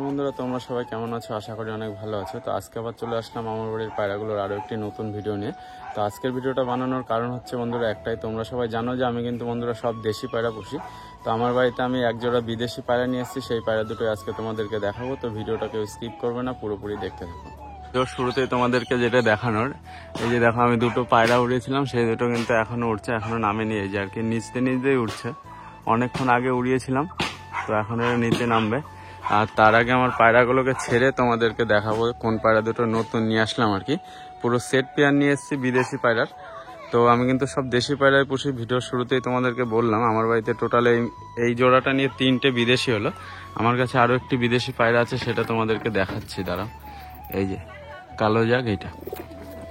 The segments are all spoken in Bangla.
বন্ধুরা তোমরা সবাই কেমন আছো? আশা করি অনেক ভালো আছো। তো আজকে আবার চলে আসলাম আমার বাড়ির পায়রাগুলোর আরও একটি নতুন ভিডিও নিয়ে। তো আজকের ভিডিওটা বানানোর কারণ হচ্ছে বন্ধুরা একটাই, তোমরা সবাই জানো যে আমি কিন্তু বন্ধুরা সব দেশি পায়রা পুষি। তো আমার বাড়িতে আমি একজোড়া বিদেশি পায়রা নিয়ে এসেছি, সেই পায়রা দুটোই আজকে তোমাদেরকে দেখাবো। তো ভিডিওটা কেউ স্কিপ করবে না, পুরোপুরি দেখতে থাকো। তো শুরুতেই তোমাদেরকে যেটা দেখানোর, এই যে দেখো আমি দুটো পায়রা উড়িয়েছিলাম, সেই দুটো কিন্তু এখনো উঠছে, এখনো নামেনি। এই যে আর কি নিচতে নিচতেই উঠছে, অনেকক্ষণ আগে উড়িয়েছিলাম, তো এখন এরা নিচে নামবে। আর তার আগে আমার পায়রাগুলোকে ছেড়ে তোমাদেরকে দেখাবো কোন পায়রা দুটো নতুন নিয়ে আসলাম আর কি। পুরো সেট পেয়ার নিয়ে এসেছি বিদেশি পায়রার। তো আমি কিন্তু সব দেশি পায়রায় পুষি। ভিডিওর শুরুতেই তোমাদেরকে বললাম আমার বাড়িতে টোটাল এই জোড়াটা নিয়ে 3টে বিদেশি হলো। আমার কাছে আরও একটি বিদেশি পায়রা আছে, সেটা তোমাদেরকে দেখাচ্ছি দাঁড়াও। এই যে কালো জাগ, এইটা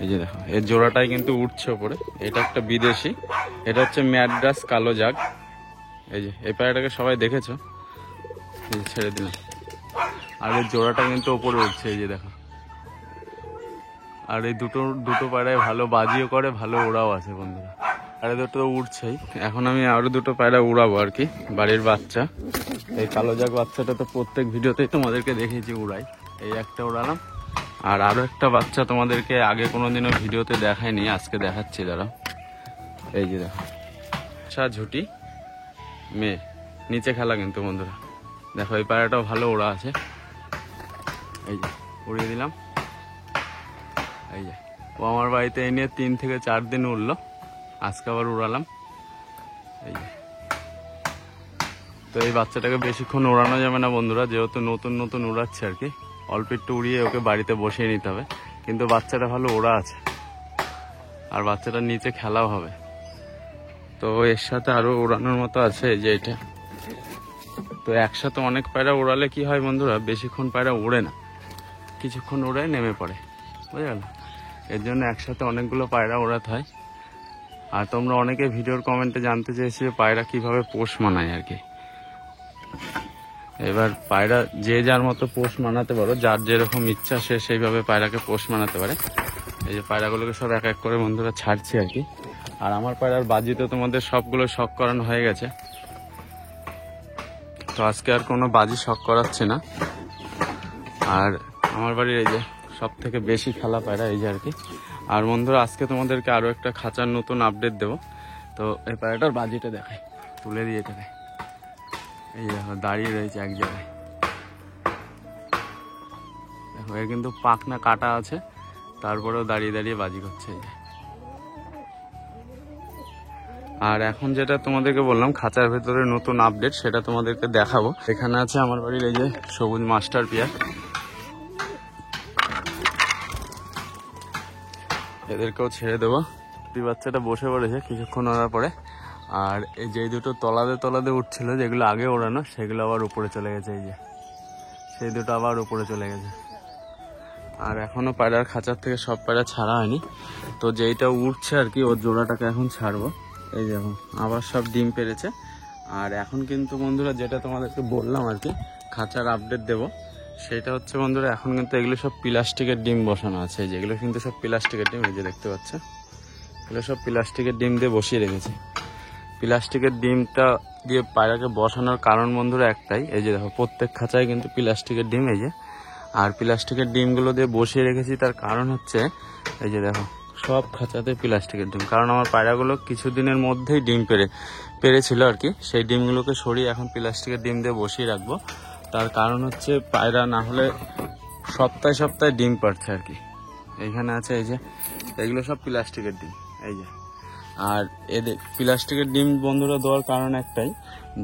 এই যে দেখো এর জোড়াটাই কিন্তু উঠছে ওপরে। এটা একটা বিদেশি, এটা হচ্ছে ম্যাড্রাস কালো জাগ। এই যে এই পায়রাটাকে সবাই দেখেছো, ছেড়ে দিলাম। আর এই জোড়াটা কিন্তু ওপরে উঠছে, এই যে দেখো। আর এই দুটো পায়রায় ভালো বাজিও করে, ভালো ওড়াও আছে বন্ধুরা। আর এই দুটো উঠছেই। এখন আমি আরো দুটো পায়রা উড়াবো আর কি, বাড়ির বাচ্চা। এই কালো জাগ বাচ্চাটা তো প্রত্যেক ভিডিওতেই তোমাদেরকে দেখিয়েছি উড়াই। এই একটা উড়ালাম, আর আরো একটা বাচ্চা তোমাদেরকে আগে কোনোদিনও ভিডিওতে দেখায়নি, আজকে দেখাচ্ছি দাঁড়াও। এই যে দেখো ঝুটি মেয়ে, নিচে খেলা কিন্তু বন্ধুরা। দেখো এই পায়রাটাও ভালো ওড়া আছে। এই যে উড়িয়ে দিলাম। এই যে ও আমার বাড়িতে এই নিয়ে 3 থেকে 4 দিন উড়লো, আজকে আবার উড়ালাম। এই যে তো এই বাচ্চাটাকে বেশিক্ষণ উড়ানো যাবে না বন্ধুরা, যেহেতু নতুন নতুন উড়াচ্ছে আর কি। অল্প একটু উড়িয়ে ওকে বাড়িতে বসিয়ে নিতে হবে। কিন্তু বাচ্চাটা ভালো ওড়া আছে, আর বাচ্চাটার নিচে খেলাও হবে। তো এর সাথে আরো উড়ানোর মতো আছে, এই যে এটা। তো একসাথে অনেক পায়রা উড়ালে কি হয় বন্ধুরা, বেশিক্ষণ পায়রা উড়ে না, কিছুক্ষণ উড়ে নেমে পড়ে, বুঝে গেল। এর জন্য একসাথে অনেকগুলো পায়রা ওড়াতে হয়। আর তোমরা অনেকে ভিডিওর কমেন্টে জানতে চেয়েছিলে পায়রা কিভাবে পোষ মানায় আর কি। এবার পায়রা যে যার মতো পোষ মানাতে পারো, যার যেরকম ইচ্ছা সে সেইভাবে পায়রাকে পোষ মানাতে পারে। এই যে পায়রাগুলোকে সব এক এক করে বন্ধুরা ছাড়ছি আর কি। আর আমার পায়রার বাজিতে তোমাদের সবগুলো শখ করানো হয়ে গেছে, তো আজকে আর কোনো বাজি শখ করাচ্ছে না। আর আমার বাড়ির এই যে সব থেকে বেশি খেলা পায়রা, এই যে আর কি। আর বন্ধুরা আজকে তোমাদেরকে আরো একটা খাঁচার নতুন আপডেট দেবো। তো এই পায়রাটার বাজিটা দেখাই, তুলে দিয়ে এটাকে। এই দেখো দাঁড়িয়ে রয়েছে এক জায়গায়, দেখো এর কিন্তু পাখনা কাটা আছে, তারপরেও দাঁড়িয়ে দাঁড়িয়ে বাজি করছে। এই যে আর এখন যেটা তোমাদেরকে বললাম খাঁচার ভেতরে নতুন আপডেট, সেটা তোমাদেরকে দেখাবো। এখানে আছে আমার বাড়ির এই যে সবুজ মাস্টার পিয়ার, এদেরকেও ছেড়ে দেবো। দুই বাচ্চাটা বসে পড়েছে কিছুক্ষণ ওড়ার পরে। আর এই যে দুটো তলাতে উঠছিল, যেগুলো আগে ওড়ানো, সেগুলো আবার উপরে চলে গেছে। এই যে সেই দুটো আবার উপরে চলে গেছে। আর এখনো পায়রার খাঁচার থেকে সব পায়রা ছাড়া হয়নি। তো যেইটা উঠছে আর কি, ওর জোড়াটাকে এখন ছাড়বো। এই যে আবার সব ডিম পেরেছে। আর এখন কিন্তু বন্ধুরা যেটা তোমাদেরকে বললাম আর কি, খাঁচার আপডেট দেবো, সেটা হচ্ছে বন্ধুরা এখন কিন্তু এগুলো সব প্লাস্টিকের ডিম বসানো আছে। যেগুলো কিন্তু সব প্লাস্টিকের ডিম, এই যে দেখতে পাচ্ছ, এগুলো সব প্লাস্টিকের ডিম দিয়ে বসিয়ে রেখেছি। প্লাস্টিকের ডিমটা দিয়ে পায়রাকে বসানোর কারণ বন্ধুরা একটাই, এই যে দেখো প্রত্যেক খাঁচায় কিন্তু প্লাস্টিকের ডিম। এই যে আর প্লাস্টিকের ডিমগুলো দিয়ে বসিয়ে রেখেছি, তার কারণ হচ্ছে এই যে দেখো সব খাঁচাতে প্লাস্টিকের ডিম। কারণ আমার পায়রাগুলো কিছুদিনের মধ্যেই ডিম পেরেছিল আর কি, সেই ডিমগুলোকে সরিয়ে এখন প্লাস্টিকের ডিম দিয়ে বসিয়ে রাখবো। তার কারণ হচ্ছে পায়রা না হলে সপ্তাহে সপ্তাহে ডিম পাড়ছে আর কি। এইখানে আছে এই যে এগুলো সব প্লাস্টিকের ডিম। এই যে আর এদের প্লাস্টিকের ডিম বন্ধুরা দেওয়ার কারণ একটাই,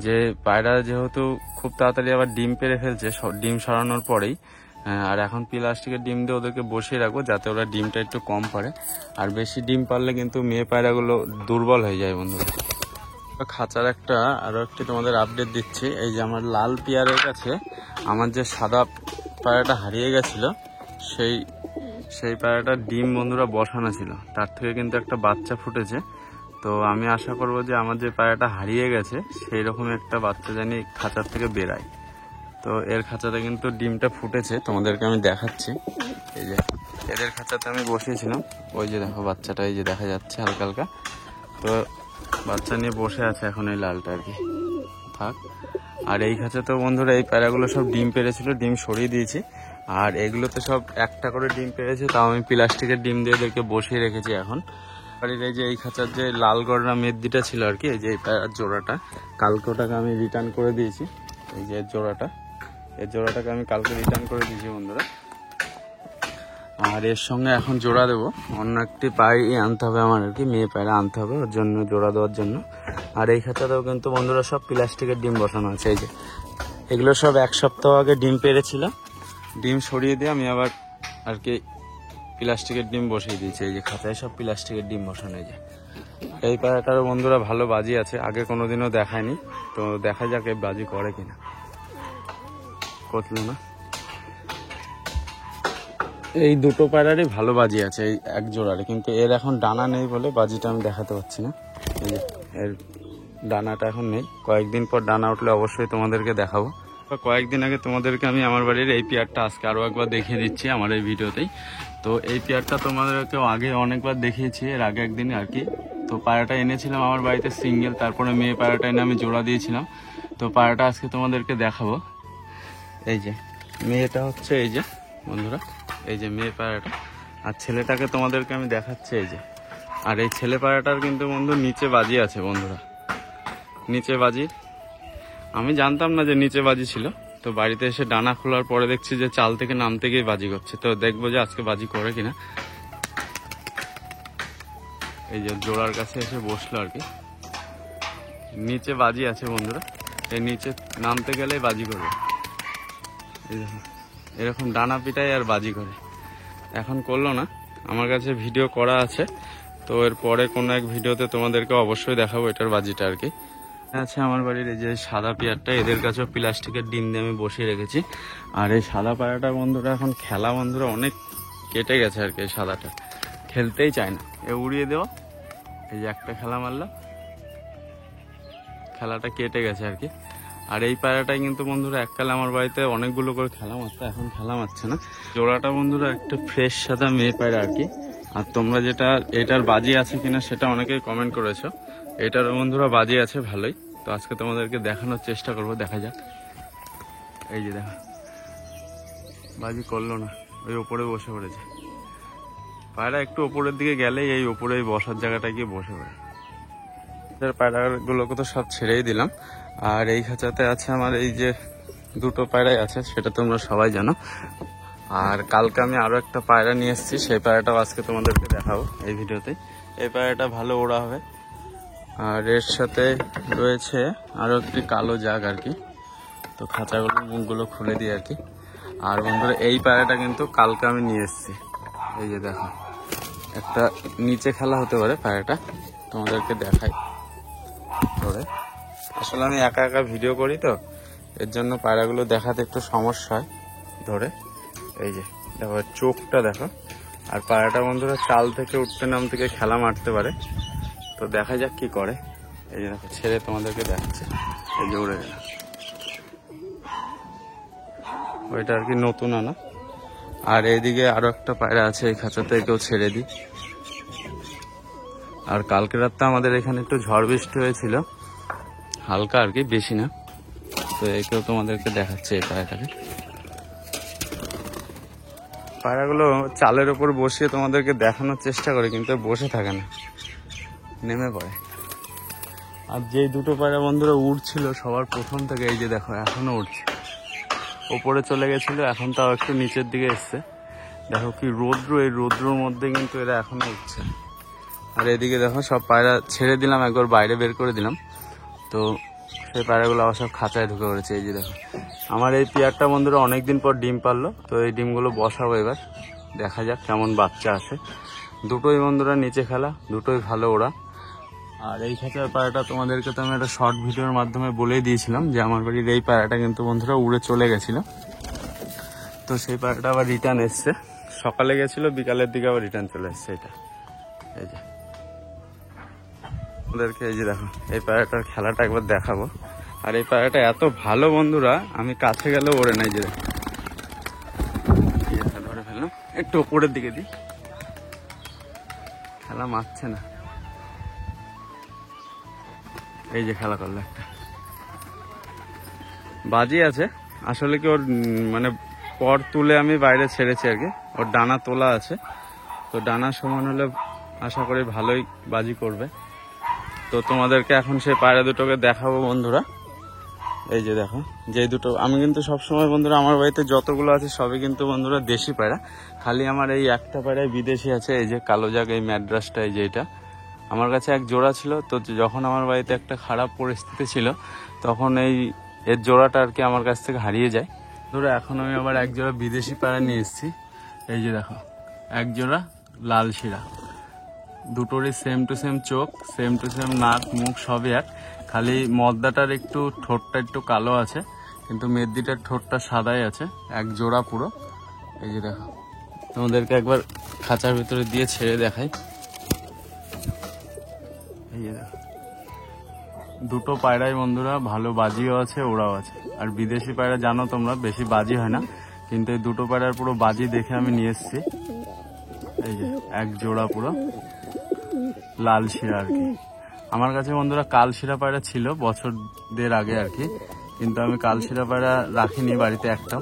যে পায়রা যেহেতু খুব তাড়াতাড়ি আবার ডিম পেড়ে ফেলছে ডিম সরানোর পরেই, আর এখন প্লাস্টিকের ডিম দিয়ে ওদেরকে বসিয়ে রাখবো যাতে ওরা ডিমটা একটু কম পারে। আর বেশি ডিম পারলে কিন্তু মেয়ে পায়রাগুলো দুর্বল হয়ে যায় বন্ধুরা। খাঁচার আরো একটি তোমাদের আপডেট দিচ্ছি। এই যে আমার লাল পিয়ারের কাছে আমার যে সাদা পায়রাটা হারিয়ে গেছিল, সেই পায়রাটার ডিম বন্ধুরা বসানো ছিল, তার থেকে কিন্তু একটা বাচ্চা ফুটেছে। তো আমি আশা করব যে আমার যে পায়রাটা হারিয়ে গেছে সেই রকম একটা বাচ্চা জানি খাঁচার থেকে বেরায়। তো এর খাঁচাতে কিন্তু ডিমটা ফুটেছে, তোমাদেরকে আমি দেখাচ্ছি। এই যে এদের খাঁচাতে আমি বসিয়েছিলাম, ওই যে দেখো বাচ্চাটা, এই যে দেখা যাচ্ছে হালকা হালকা। তো বাচ্চা নিয়ে বসে আছে এখন এই লালটা আর কি, থাক। আর এই খাঁচাতেও বন্ধুরা এই পায়রাগুলো সব ডিম পেড়েছিল, ডিম সরিয়ে দিয়েছি। আর এগুলো তো সব একটা করে ডিম পেড়েছে, তাও আমি প্লাস্টিকের ডিম দিয়ে এদেরকে বসিয়ে রেখেছি এখন। আর এই যে এই খাঁচার যে লাল গড়রা মেদিটা ছিল আর কি, এই যে এই পায়রার জোড়াটা, কালকে ওটাকে আমি রিটার্ন করে দিয়েছি। এই যে জোড়াটা, এই জোড়াটাকে আমি কালকে রিটার্ন করে দিয়েছি বন্ধুরা। আর এর সঙ্গে এখন জোড়া দেবো, অন্য একটি পায়রা আনতে হবে আমার আর কি, মেয়ে পায়রা আনতে হবে ওর জন্য, জোড়া দেওয়ার জন্য। আর এই খাঁচাতেও কিন্তু বন্ধুরা সব প্লাস্টিকের ডিম বসানো আছে। এই যে এগুলো সব 1 সপ্তাহ আগে ডিম পেড়েছিল, ডিম সরিয়ে দিয়ে আমি আবার আর কি প্লাস্টিকের ডিম বসিয়ে দিয়েছি। এই যে খাঁচায় সব প্লাস্টিকের ডিম বসানো। এই যে এই পায়রাটারও বন্ধুরা ভালো বাজি আছে, আগে কোনোদিনও দেখায়নি, তো দেখা যাক এই বাজি করে কিনা। করলো না, এই দুটো পায়রারই ভালো বাজি আছে এই এক জোড়ারে, কিন্তু এর এখন ডানা নেই বলে বাজিটা আমি দেখাতে পারছি না। এই যে এর ডানাটা এখন নেই, কয়েকদিন পর ডানা উঠলে অবশ্যই তোমাদেরকে দেখাবো। কয়েকদিন আগে তোমাদেরকে আমি আমার বাড়ির এই পেয়ারটা আজকে আরও একবার দেখিয়ে দিচ্ছি আমার এই ভিডিওতেই। তো এই পেয়ারটা তোমাদেরকেও আগে অনেকবার দেখিয়েছি, এর আগে একদিন আর কি। তো পায়রাটা এনেছিলাম আমার বাড়িতে সিঙ্গেল, তারপরে মেয়ে পায়রাটা এনে আমি জোড়া দিয়েছিলাম। তো পায়রাটা আজকে তোমাদেরকে দেখাবো। এই যে মেয়েটা হচ্ছে এই যে বন্ধুরা, এই যে মেয়ে পায়রাটা, আর ছেলেটাকে তোমাদেরকে আমি দেখাচ্ছি এই যে। আর এই ছেলে পায়রাটার কিন্তু বন্ধু নিচে বাজি আছে বন্ধুরা, নিচে বাজি। আমি জানতাম না যে নিচে বাজি ছিল, তো বাড়িতে এসে ডানা খোলার পরে দেখছি যে চাল থেকে নামতে গিয়ে বাজি করছে। তো দেখবো যে আজকে বাজি করে কিনা। এই যে জোড়ার কাছে এসে বসলো আর কি, নিচে বাজি আছে বন্ধুরা, এই নিচে নামতে গেলে বাজি করবে। এই দেখো এরকম ডানা পিটাই আর বাজি করে। এখন করলো না, আমার কাছে ভিডিও করা আছে, তো এর পরে কোনো এক ভিডিওতে তোমাদেরকে অবশ্যই দেখাবো এটার বাজিটা আর কি। আছে আমার বাড়ির এই যে সাদা পেয়ারটা, এদের কাছেও প্লাস্টিকের ডিম দিয়ে আমি বসিয়ে রেখেছি। আর এই সাদা পায়রাটা বন্ধুরা এখন খেলা বন্ধুরা অনেক কেটে গেছে আর কি, এই সাদাটা খেলতেই চায় না, এ উড়িয়ে দেওয়া। এই যে একটা খেলা মারলো, খেলাটা কেটে গেছে আর কি। আর এই পায়রাটাই কিন্তু বন্ধুরা এককালে আমার বাড়িতে অনেকগুলো করে খেলা মারতো, এখন খেলা মারছে না। জোড়াটা বন্ধুরা একটা ফ্রেশ সাদা মেয়ে পায়রা আর কি। আর তোমরা যেটা এটার বাজি আছে কিনা সেটা অনেকেই কমেন্ট করেছো, এটার বন্ধুরা বাজি আছে ভালোই। তো আজকে তোমাদেরকে দেখানোর চেষ্টা করবো, দেখা যাক। এই যে দেখো বাজি করলো না, ওই ওপরে বসে পড়েছে পায়রা, একটু ওপরের দিকে গেলেই এই ওপরে বসার জায়গাটা গিয়ে বসে পড়ে। পায়রাগুলোকে তো সব ছেড়েই দিলাম। আর এই খাঁচাতে আছে আমার এই যে দুটো পায়রাই আছে, সেটা তোমরা সবাই জানো। আর কালকে আমি আরো একটা পায়রা নিয়ে এসেছি, সেই পায়রাটাও আজকে তোমাদেরকে দেখাবো এই ভিডিওতে। এই পায়রাটা ভালো ওড়া হবে। আর এর সাথে রয়েছে আরো একটি কালো জাগ আর কি। তো খাঁচাগুলো মুখগুলো খুলে দিই আর কি। আর বন্ধুরা এই পায়রাটা কিন্তু কালকে আমি নিয়ে এসেছি। এই যে দেখো একটা নিচে খেলা হতে পারে পায়রাটা, তোমাদেরকে দেখাই ধরে। আসলে আমি একা একা ভিডিও করি তো, এর জন্য পায়রাগুলো দেখাতে একটু সমস্যা হয় ধরে। এই যে দেখো চোখটা দেখো। আর পায়রাটা বন্ধুরা চাল থেকে উঠতে নাম থেকে খেলা মারতে পারে, তো দেখা যাক কি করে। এই যে দেখো ছেড়ে তোমাদেরকে দেখাচ্ছে, এই যে উড়ে গেল, ওইটা আর কি নতুন আনা। আর এইদিকে আরো একটা পায়রা আছে, এই খাঁচাতে কেউ ছেড়ে দিই। আর কালকে রাতটা আমাদের এখানে একটু ঝড় বৃষ্টি হয়েছিল, হালকা আর কি, বেশি না। তো একেও তোমাদেরকে দেখাচ্ছে এই পায়রাটাকে। পায়রাগুলো চালের ওপর বসিয়ে তোমাদেরকে দেখানোর চেষ্টা করে, কিন্তু বসে থাকে না, নেমে পড়ে। আর যেই দুটো পায়রা বন্ধুরা উড়ছিল সবার প্রথম থেকে, এই যে দেখো এখনো উঠছে, ওপরে চলে গেছিল, এখন তাও একটু নিচের দিকে এসছে। দেখো কি রৌদ্র, এই রৌদ্রর মধ্যে কিন্তু এরা এখনো উঠছে। আর এদিকে দেখো সব পায়রা ছেড়ে দিলাম, একবার বাইরে বের করে দিলাম, তো সেই পায়রাগুলো আবার সব খাঁচায় ঢুকে পড়েছে। এই যে দেখো আমার এই পেয়ারটা বন্ধুরা অনেকদিন পর ডিম পারলো, তো এই ডিমগুলো বসাবো এবার, দেখা যাক কেমন বাচ্চা আসে। দুটোই বন্ধুরা নিচে খেলা, দুটোই ভালো ওরা। আর এই খাঁচার পায়রাটা তোমাদেরকে তো আমি একটা শর্ট ভিডিওর মাধ্যমে বলেই দিয়েছিলাম যে আমার বাড়ির এই পায়রাটা কিন্তু বন্ধুরা উড়ে চলে গেছিল। তো সেই পায়রাটা আবার রিটার্ন এসছে, সকালে গেছিল, বিকালের দিকে আবার রিটার্ন চলে এসছে। এটা এই যে ওদেরকে এই যে দেখো এই পায়রাটার খেলাটা একবার দেখাবো। আর এই পায়রাটা এত ভালো বন্ধুরা, আমি কাছে গেলেও ওড়ে নাই। যে ধরে ফেললাম, একটু ওপরের দিকে দিই, খেলা মারছে না। এই যে খেলা করলো একটা, বাজি আছে আসলে কি ওর মানে পর তুলে আমি বাইরে ছেড়েছি আর কি, ওর ডানা তোলা আছে, তো ডানা সমান হলে আশা করি ভালোই বাজি করবে। তো তোমাদেরকে এখন সেই পায়রা দুটোকে দেখাবো বন্ধুরা। এই যে দেখো, যে দুটো আমি কিন্তু সবসময় বন্ধুরা আমার বাড়িতে যতগুলো আছে সবই কিন্তু বন্ধুরা দেশি পায়রা, খালি আমার এই একটা পায়রাই বিদেশি আছে। এই যে কালো জাগ, এই ম্যাড্রাসটা, এই যে এটা আমার কাছে এক জোড়া ছিল। তো যখন আমার বাড়িতে একটা খারাপ পরিস্থিতি ছিল তখন এর জোড়াটা আর কি আমার কাছ থেকে হারিয়ে যায়। ধরো এখন আমি আবার এক জোড়া বিদেশি পায়রা নিয়ে এসেছি। এই যে দেখো, এক জোড়া লাল শিরা, দুটোরই সেম টু সেম চোখ, সেম টু সেম নাক মুখ সবই এক, খালি মদ্দাটার একটু ঠোঁটটা একটু কালো আছে, কিন্তু মেদ্দিটার ঠোঁটটা সাদাই আছে। এক জোড়া পুরো। এই যে দেখো, তোমাদেরকে একবার খাঁচার ভিতরে দিয়ে ছেড়ে দেখাই। এই যে দেখো, দুটো পায়রাই বন্ধুরা ভালো বাজিও আছে, ওরাও আছে। আর বিদেশি পায়রা জানো তোমরা বেশি বাজি হয় না, কিন্তু এই দুটো পায়রার পুরো বাজি দেখে আমি নিয়ে এসেছি। এই যে এক জোড়া পুরো লাল শিরা আর কি। আমার কাছে বন্ধুরা কাল শিরা পায়রা ছিল বছর দেড় আগে আর কি, কিন্তু আমি কাল শিরা পায়রা রাখিনি বাড়িতে একটাও,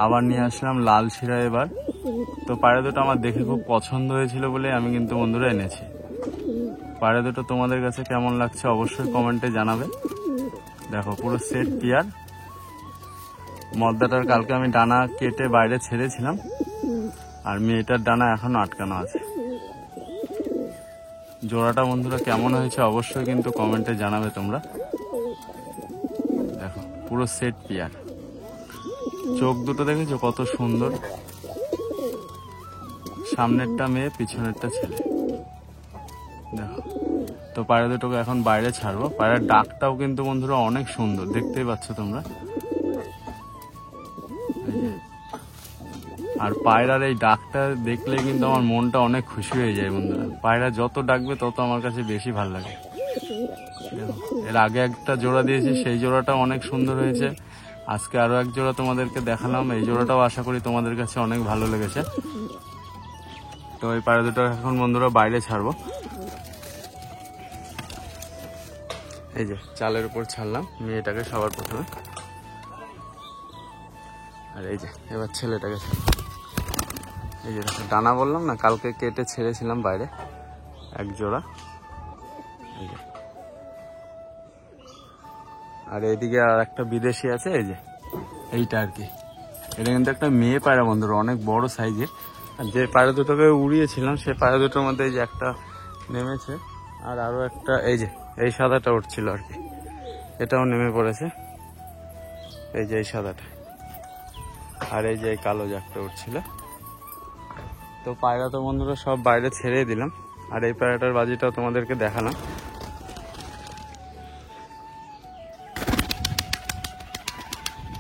আবার নিয়ে আসলাম লাল শিরা এবার। তো পায়রা দুটো আমার দেখে খুব পছন্দ হয়েছিল বলে আমি কিন্তু বন্ধুরা এনেছি। পায়রা দুটো তোমাদের কাছে কেমন লাগছে অবশ্যই কমেন্টে জানাবে। দেখো পুরো সেট পেয়ার। মদ্দাটার কালকে আমি ডানা কেটে বাইরে ছেড়েছিলাম, আর মেয়েটার ডানা এখনো আটকানো আছে। জোড়াটা বন্ধুরা কেমন হয়েছে অবশ্যই কিন্তু কমেন্টে জানাবে তোমরা। দেখো পুরো সেট পেয়ার। চোখ দুটো দেখেছো কত সুন্দর, সামনেরটা মেয়ে পিছনেরটা ছেলে। দেখো, তো পায়রা দুটোকে এখন বাইরে ছাড়বো। পায়রার ডাকটাও কিন্তু বন্ধুরা অনেক সুন্দর, দেখতেই পাচ্ছ তোমরা। আর পায়রার এই ডাকটা দেখলে কিন্তু আমার মনটা অনেক খুশি হয়ে যায় বন্ধুরা। পায়রা যত ডাকবে তত আমার কাছে বেশি ভালো লাগে। এর আগে একটা জোড়া দিয়েছি, সেই জোড়াটা অনেক সুন্দর হয়েছে। আজকে আরো এক জোড়া তোমাদেরকে দেখালাম, এই জোড়াটাও আশা করি তোমাদের কাছে অনেক ভালো লেগেছে। তো এই পায়রা দুটো এখন বন্ধুরা বাইরে ছাড়বো। এই যে চালের উপর ছাড়লাম মেয়েটাকে সবার প্রথমে, আর এই যে এবার ছেলেটাকে ছাড়লাম। এই যে ডানা বললাম না, কালকে কেটে ছেড়েছিলাম বাইরে এক জোড়া। এই যে, আর এইদিকে আর একটা বিদেশি আছে, এই যে এইটা আর কি। এটা কিন্তু একটা মেয়ে পায়রা বন্ধুরা, অনেক বড় সাইজের। আর যে পায়রা দুটোকে উড়িয়েছিলাম সেই পায়রা দুটোর মধ্যে এই যে একটা নেমেছে, আর আরো একটা এই যে এই সাদাটা উঠছিল আর কি, এটাও নেমে পড়েছে। এই যে এই সাদাটা, আর এই যে এই কালো জাগটা উঠছিল। তো পায়রা তো বন্ধুরা সব বাইরে ছেড়ে দিলাম, আর এই পায়রাটার বাজিটাও তোমাদেরকে দেখালাম।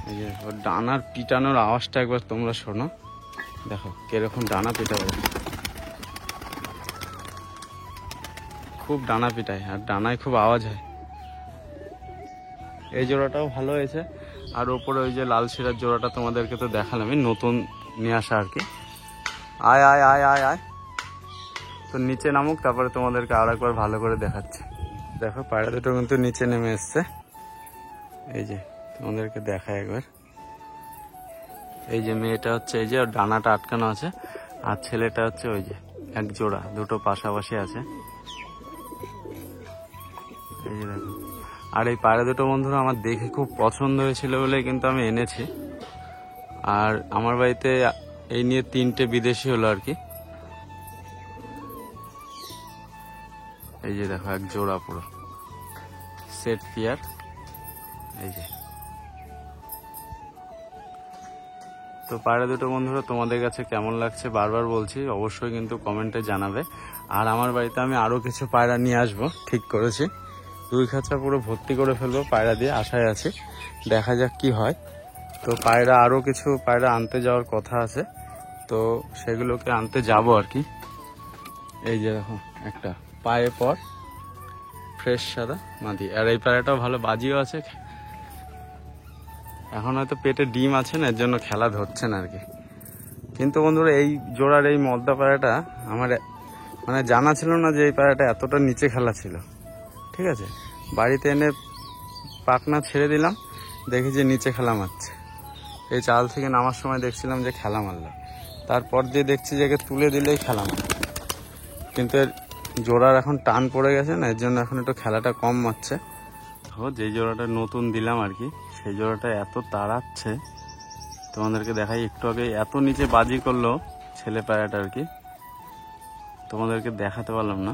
এই যে ওর ডানার পিটানোর আওয়াজটা একবার তোমরা শোনো। দেখো কিরকম ডানা পিটাবে, খুব ডানা পিটায়, আর ডানায় খুব আওয়াজ হয়। এই জোড়াটাও ভালো হয়েছে। আর ওপরে ওই যে লাল শিরার জোড়াটা তোমাদেরকে তো দেখালাম, নতুন নিয়ে আসা আর কি। আয় আয় আয় আয় আয়, তো নিচে নামুক, তারপরে তোমাদেরকে আর একবার ভালো করে দেখাচ্ছি। দেখো পায়রা দুটো কিন্তু নিচে নেমে এসছে। এই যে তোমাদেরকে দেখায় একবার। এই যে মেয়েটা হচ্ছে এই যে ওর ডানাটা আটকানো আছে, আর ছেলেটা হচ্ছে ওই যে এক জোড়া, দুটো পাশাপাশি আছে। এই যে দেখো, আর এই পায়রা দুটো বন্ধুরা আমার দেখে খুব পছন্দ হয়েছিল বলে কিন্তু আমি এনেছি। আর আমার বাড়িতে এই নিয়ে 3টে বিদেশি হলো আর কি। এই যে দেখো এক জোড়া পুরো সেট পেয়ার। এই যে, তো পায়রা দুটো বন্ধুরা তোমাদের কাছে কেমন লাগছে বারবার বলছি, অবশ্যই কিন্তু কমেন্টে জানাবে। আর আমার বাড়িতে আমি আরো কিছু পায়রা নিয়ে আসবো ঠিক করেছি, 2 খাঁচা পুরো ভর্তি করে ফেলবো পায়রা দিয়ে, আশায় আছি। দেখা যাক কি হয়। তো পায়রা আরো কিছু পায়রা আনতে যাওয়ার কথা আছে, তো সেগুলোকে আনতে যাব আর কি। এই যে দেখো একটা পায়ে পর ফ্রেশ সাদা মাদি, আর এই পায়রাটাও ভালো বাজিও আছে। এখন হয়তো পেটে ডিম আছে না, এর জন্য খেলা ধরছে না আর কি। কিন্তু বন্ধুরা এই জোড়ার এই মদ্দা পায়রাটা আমার মানে জানা ছিল না যে এই পায়রাটা এতটা নিচে খেলা ছিল। ঠিক আছে, বাড়িতে এনে পাখনা ছেড়ে দিলাম, দেখি যে নিচে খেলা মারছে। এই চাল থেকে নামার সময় দেখছিলাম যে খেলা মারলো, তারপর দিয়ে দেখছি যে একে তুলে দিলেই খেলা মার, কিন্তু এর জোড়ার এখন টান পড়ে গেছে না, এর জন্য এখন একটু খেলাটা কম মারছে। যেই জোড়াটা নতুন দিলাম আর কি, সেই জোড়াটা এত তাড়াচ্ছে, তোমাদেরকে দেখাই। একটু আগে এত নিচে বাজি করলো ছেলে পায়রাটা আর কি, তোমাদেরকে দেখাতে পারলাম না,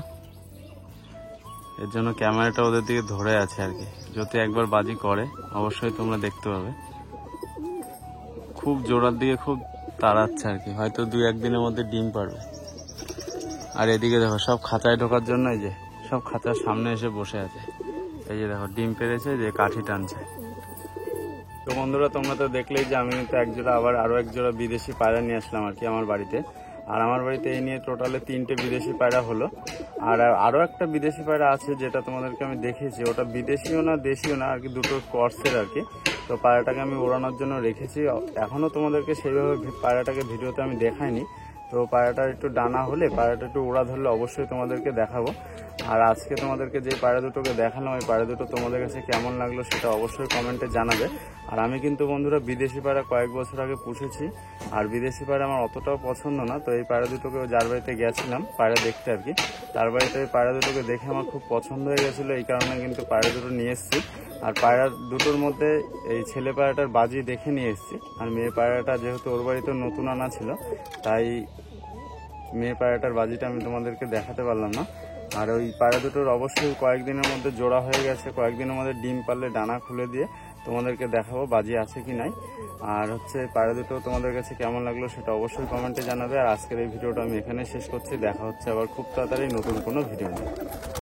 এর জন্য ক্যামেরাটা ওদের দিকে ধরে আছে আর কি। যদি একবার বাজি করে অবশ্যই তোমরা দেখতে পাবে। খুব জোড়ার দিকে খুব তাড়াচ্ছে আর কি, হয়তো 2-1 দিনের মধ্যে ডিম পারবে। আর এদিকে দেখো সব খাঁচায় ঢোকার জন্য এই যে সব খাঁচার সামনে এসে বসে আছে। এই যে দেখো ডিম পেরেছে, যে কাঠি টানছে। তো বন্ধুরা তোমরা তো দেখলেই যে আমি কিন্তু আরো এক জোড়া বিদেশি পায়রা নিয়ে আসলাম আর কি আমার বাড়িতে। আর আমার বাড়িতে এই নিয়ে টোটালে 3টে বিদেশি পায়রা হলো। আর আরো একটা বিদেশি পায়রা আছে যেটা তোমাদেরকে আমি দেখেছি, ওটা বিদেশিও না দেশিও না আর কি, দুটো ক্রসের আর কি। তো পায়রাটাকে আমি ওড়ানোর জন্য রেখেছি। এখনো তোমাদেরকে সেইভাবে পায়রাটাকে ভিডিওতে আমি দেখাইনি। তো পায়রাটা একটু ডানা হলে, পায়রাটা একটু উড়া ধরলে অবশ্যই তোমাদেরকে দেখাবো। আর আজকে তোমাদেরকে যে পায়রা দুটোকে দেখালাম, ওই পায়রা দুটো তোমাদের কাছে কেমন লাগলো সেটা অবশ্যই কমেন্টে জানাবে। আর আমি কিন্তু বন্ধুরা বিদেশি পায়রা কয়েক বছর আগে পুষেছি, আর বিদেশি পায়রা আমার অতটাও পছন্দ না। তো এই পায়রা দুটোকে যার বাড়িতে গেছিলাম পায়রা দেখতে আর কি, তার বাড়িতে এই পায়রা দুটোকে দেখে আমার খুব পছন্দ হয়ে গেছিলো, এই কারণে কিন্তু পায়রা দুটো নিয়ে এসেছি। আর পায়রা দুটোর মধ্যে এই ছেলে পায়রাটার বাজি দেখে নিয়ে এসেছি। আর মেয়ে পায়রাটা যেহেতু ওর বাড়িতে নতুন আনা ছিল, তাই মেয়ে পায়রাটার বাজিটা আমি তোমাদেরকে দেখাতে পারলাম না। আর ওই পায়রা দুটোর অবশ্যই কয়েকদিনের মধ্যে জোড়া হয়ে গেছে, কয়েকদিনের মধ্যে ডিম পারলে ডানা খুলে দিয়ে তোমাদেরকে দেখাবো বাজি আছে কি নাই। আর পায়রা দুটো তোমাদের কাছে কেমন লাগলো সেটা অবশ্যই কমেন্টে জানাবে। আর আজকের এই ভিডিওটা আমি এখানে শেষ করছি, দেখা হচ্ছে আবার খুব তাড়াতাড়ি নতুন কোনো ভিডিও নিয়ে।